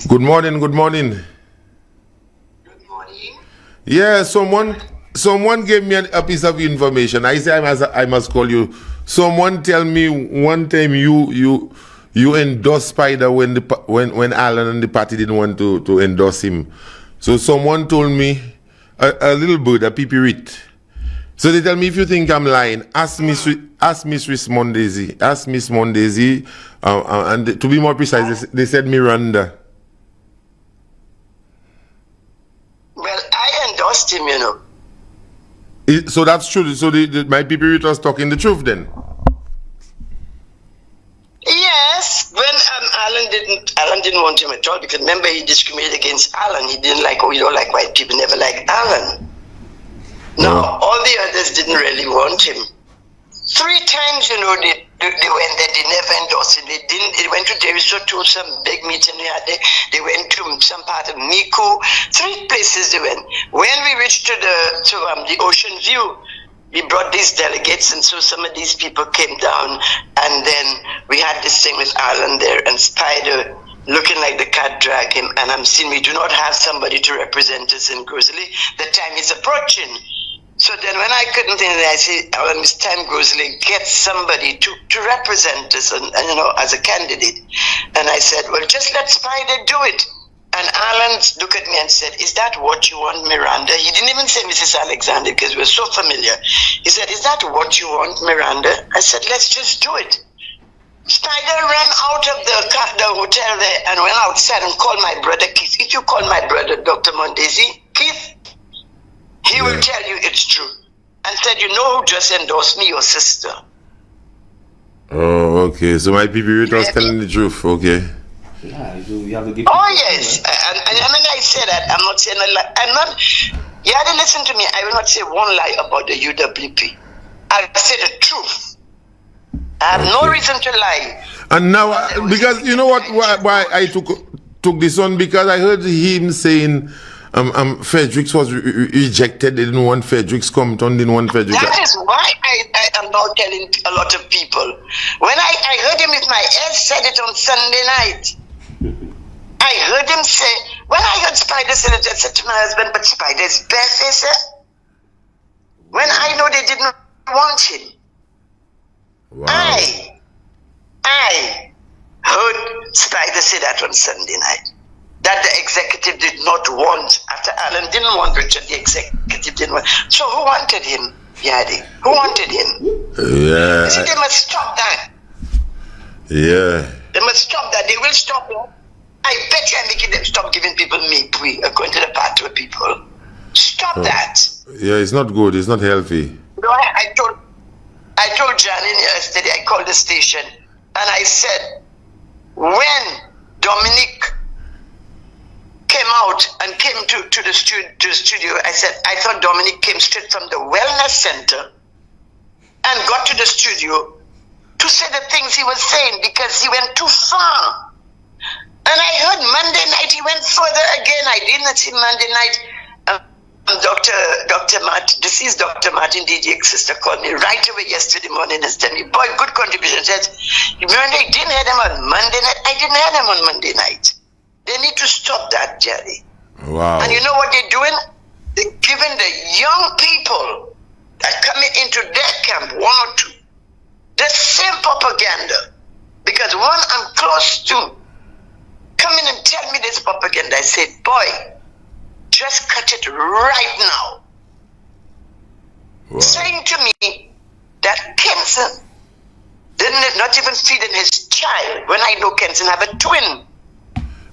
Good morning, good morning. Good morning. Yeah, someone gave me a piece of information. I say I must call you. Someone tell me one time you endorsed Spider when Alan and the party didn't want to endorse him. So someone told me a little bird, a pipirit. So they tell me if you think I'm lying, ask Miss Mondesi. Ask Miss Mondesi, and to be more precise, they said Miranda. Well, I endorsed him, you know. So that's true. So my pipirit was talking the truth then. Yes, when Alan didn't want him at all, because remember he discriminated against Alan. He didn't like, you don't like white people, never liked Alan. Now, all the others didn't really want him. 3 times, you know, they went there, they never endorsed him. They went to Daviso to some big meeting they had there. They went to some part of Miku. 3 places they went. When we reached to the Ocean View, we brought these delegates, and so some of these people came down, and then we had this thing with Alan there, and Spider looking like the cat dragged him, and I'm seeing we do not have somebody to represent us in Grosley. The time is approaching. So then when I couldn't think, I said, Alan, it's time Grosley, get somebody to represent us, and you know, as a candidate. And I said, well, just let Spider do it. And Alan looked at me and said, is that what you want, Miranda? He didn't even say Mrs. Alexander because we're so familiar. He said, is that what you want, Miranda? I said, let's just do it. Spider ran out of the hotel there and went outside and called my brother Keith. If you call my brother Dr. Mondesi, Keith, he will tell you it's true. And said, you know who just endorsed me, your sister. Oh, okay. So my people was telling the truth, okay. Yeah, you have to give. Oh yes, and when I say that, I'm not saying a lie. I'm not. You had to listen to me. I will not say one lie about the UWP. I'll say the truth. I have no reason to lie. And now, because you know what? Why I took this on, because I heard him saying, Fredericks was rejected. They didn't want Fredericks. Compton didn't want Fredericks. That is why I am now telling a lot of people. When I heard him with my ears said it on Sunday night. I heard him say, when I heard Spider say it, I said to my husband, but Spider is barefaced. When I know they didn't want him. Wow. I heard Spider say that on Sunday night. That the executive did not want, after Alan didn't want Richard, the executive didn't want. So who wanted him, Yadi? Who wanted him? Yeah. You see, they must stop that. Yeah. They must stop that. They will stop it. I bet you I'm making them stop giving people meat according to the part of people. Stop that. Yeah, it's not good. It's not healthy. No, I told Janine yesterday, I called the station, and I said, when Dominic came out and came to the studio, I said, I thought Dominic came straight from the wellness center and got to the studio to say the things he was saying because he went too far. And I heard Monday night he went further again. I did not see Monday night. Dr. Martin, deceased Dr. Martin DDX sister called me right away yesterday morning and said me, boy, good contribution. Said, remember, I didn't hear him on Monday night. I didn't hear him on Monday night. They need to stop that, Jerry. Wow. And you know what they're doing? They're giving the young people that coming into their camp, 1 or 2, the same propaganda. Because one I'm close to, come in and tell me this propaganda. I said, boy, just cut it right now. Wow. Saying to me that Kenson didn't not even feeding his child when I know Kenson have a twin.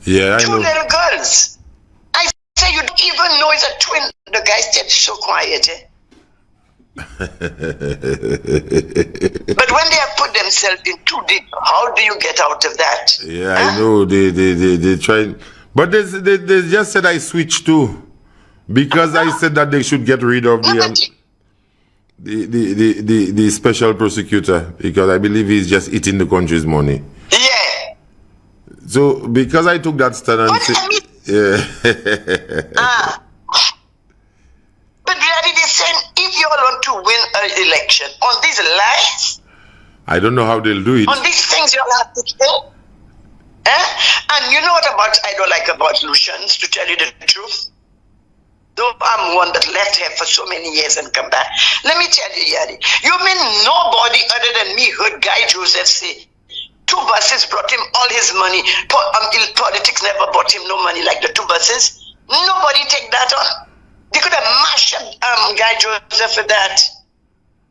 Yeah, I 2 know. little girls. I say you don't even know it's a twin. The guy stayed so quiet. But when they have put themselves in too deep, how do you get out of that? Yeah, I know. They try, but they just said I switched too, because I said that they should get rid of the special prosecutor, because I believe he's just eating the country's money. Yeah. So because I took that stand and yeah. But really they're saying if you all want to win an election on these lies, I don't know how they'll do it. on these things you all have to say, And you know what I don't like about Lucians, to tell you the truth? Though I'm one that left here for so many years and come back. Let me tell you, Yadi, you mean nobody other than me heard Guy Joseph say 2 buses brought him all his money. Politics never brought him no money like the 2 buses. Nobody take that on. They could have mashed up Guy Joseph with that.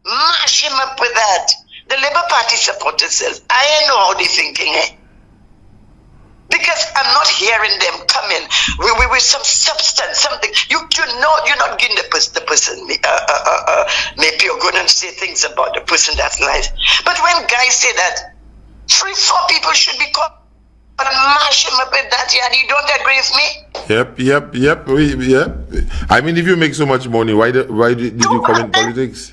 Mash him up with that. The Labour Party support itself. I know how they're thinking, Because I'm not hearing them come in with some substance, something. You know, you're not giving the person. Maybe you're going to say things about the person that's nice. But when guys say that 3-4 people should be called and mash him up with that, you don't agree with me? Yep. I mean, if you make so much money, why did you come in politics?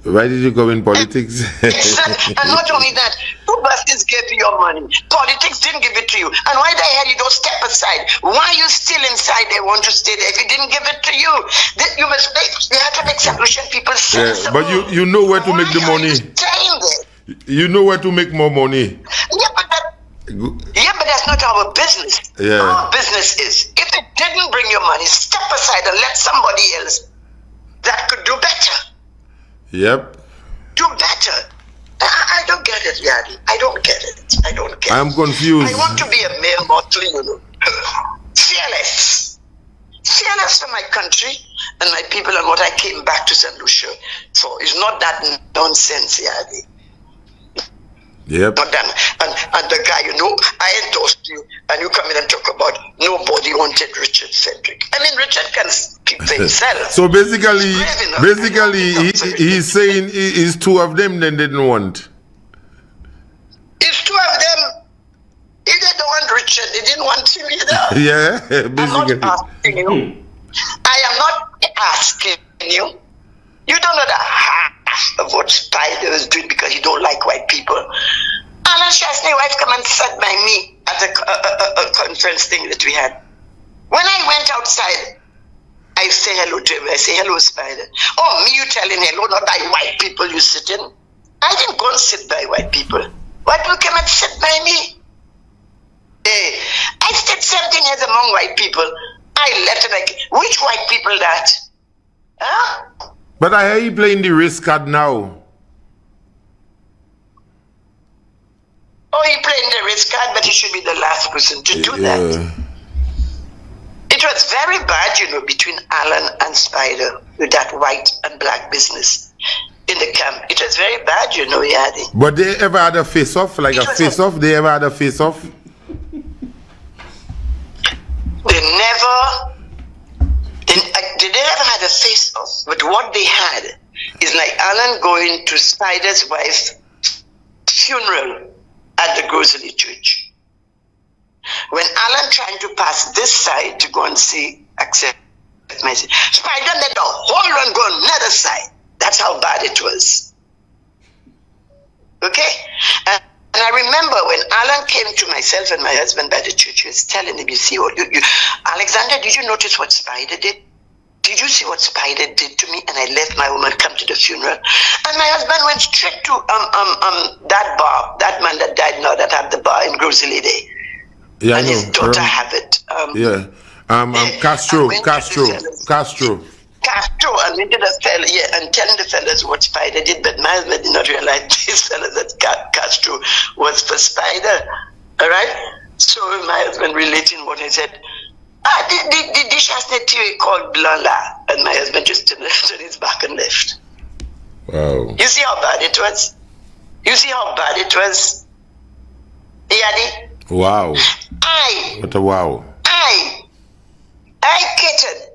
Why did you go in politics? And not only that, 2 buses gave you your money. Politics didn't give it to you. And why the hell you don't step aside? Why are you still inside there? Want to stay there if it didn't give it to you? You have to make solution. People sensible. Yeah, but you know where to make the money. You know where to make more money. Yeah, but that's not our business. Yeah. Our business is, if it didn't bring you money, step aside and let somebody else that could do better. Yep. Do better. I don't get it, Yadi. I don't get it. I'm confused. I want to be a male mortal, fearless. Fearless for my country and my people and what I came back to St. Lucia for. It's not that nonsense, Yadi. Yep. Not done. And the guy, I endorsed you, and you come in and talk about nobody wanted Richard Cedric. I mean, Richard can speak for himself. So basically, he's saying it's 2 of them then they didn't want. It's 2 of them. He didn't want Richard. They didn't want him either. Yeah, basically. I'm not asking you. I am not asking you. You don't know the half of what Spider is doing because you don't like white people. Alan Shastney's wife come and sat by me at a conference thing that we had. When I went outside, I say hello to him. I say, hello, Spider. Oh, me, you telling hello, not by white people you sit in. I didn't go and sit by white people. White people came and sit by me. I stayed 17 years among white people. I left and which white people that? Huh? But I hear you playing the race card now. Oh, he playing the race card, but he should be the last person to do that. It was very bad, between Alan and Spider with that white and black business in the camp. It was very bad, Yadi. But they ever had a face-off? Like a face-off? They ever had a face-off? They never... They never had a face-off, but what they had is like Alan going to Spider's wife's funeral at the Grocery Church. When Alan trying to pass this side to go and see, accept message, Spider let the whole run go on the other side. That's how bad it was. Okay? And I remember when Alan came to myself and my husband by the church, he was telling him, Alexander, did you notice what Spider did? Did you see what Spider did to me? And I left my woman come to the funeral. And my husband went straight to that bar, that man that died now that had the bar in Grocery Day. Yeah, and his daughter have it. Castro. Castro, and we did a fella, and telling the fellas what Spider did, but my husband did not realize these fellas that Castro was for Spider. All right? So my husband relating what he said, the dish has a theory called Blala, and my husband just turned his back and left. Wow. You see how bad it was? Yadi? Wow. What a wow. I catered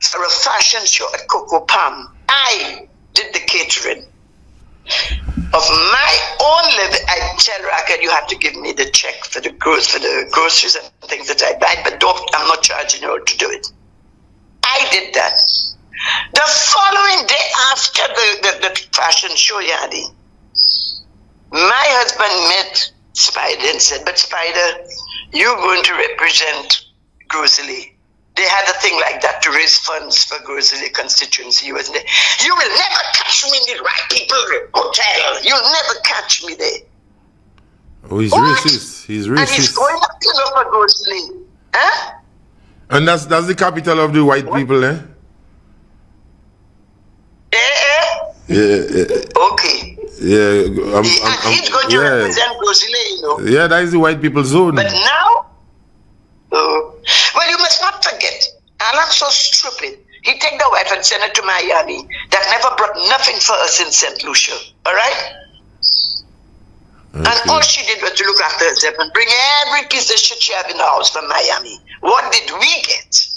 for a fashion show at Coco Palm. I did the catering. Of my own living, I tell Racket, you have to give me the check for the groceries and things that I buy, but I'm not charging you to do it. I did that. The following day after the fashion show, Yadi, my husband met Spider and said, but Spider, you're going to represent Grocery. They had a thing like that to raise funds for Grocery constituency. You will never catch me in the right people hotel. You'll never catch me there. Oh, he's What? racist. He's And he's racist. going up to look for Ghostly. Huh? And that's the capital of the white people, eh? Yeah. Okay. Yeah. He's going to represent Ghostly, you know. Yeah, that is the white people zone. But now, well, you must not forget, Alan's so stupid. He take the wife and send her to Miami. That never brought nothing for us in St. Lucia. All right? Okay. And all she did was to look after herself and bring every piece of shit she had in the house from Miami. What did we get?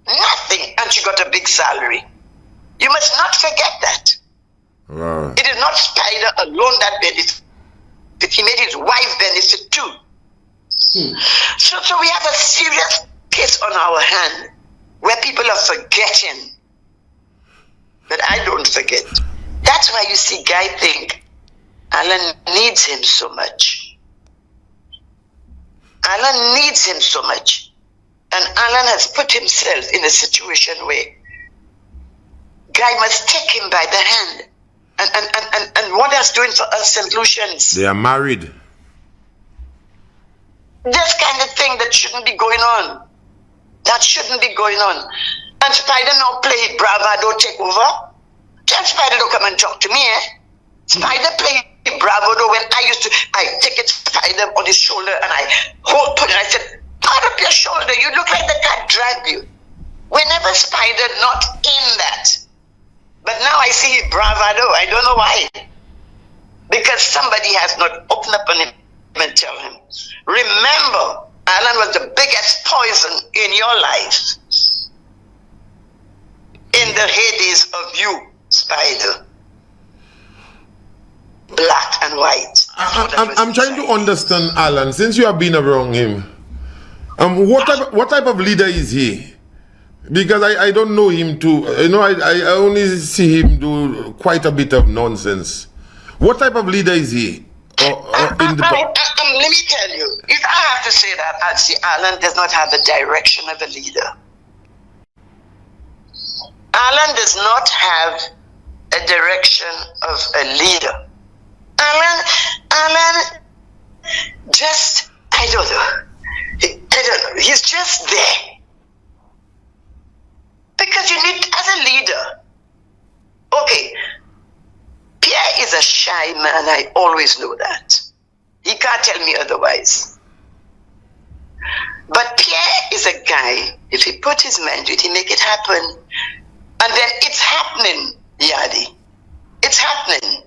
Nothing. And she got a big salary. You must not forget that. Wow. It is not Spider alone that benefits. He made his wife benefit too. So we have a serious case on our hand where people are forgetting. But I don't forget. That's why you see Guy think Alan needs him so much. Alan needs him so much. And Alan has put himself in a situation where Guy must take him by the hand. And what that's doing for us St. Lucians. They are married. This kind of thing that shouldn't be going on. That shouldn't be going on. And Spider now play bravado take over. Tell Spider to come and talk to me, eh? Spider play bravado when I take it Spider on his shoulder and I put it, I said, put up your shoulder, you look like the cat dragged you. Whenever Spider not in that. But now I see his bravado, I don't know why. Because somebody has not opened up on him and tell him, remember, Alan was the biggest poison in your life. In the heydays of you, Spider. Black and white. I'm trying to understand Alan, since you have been around him. What type of leader is he? Because I don't know him too. You know, I only see him do quite a bit of nonsense. What type of leader is he? Let me tell you, if I have to say that, I'd say Alan does not have the direction of a leader. Alan does not have a direction of a leader. Alan just, I don't know, he's just there. Because you need, as a leader, okay, Pierre is a shy man, I always know that. He can't tell me otherwise. But Pierre is a guy, if he put his mind to it, he make it happen. And then it's happening, Yadi. It's happening.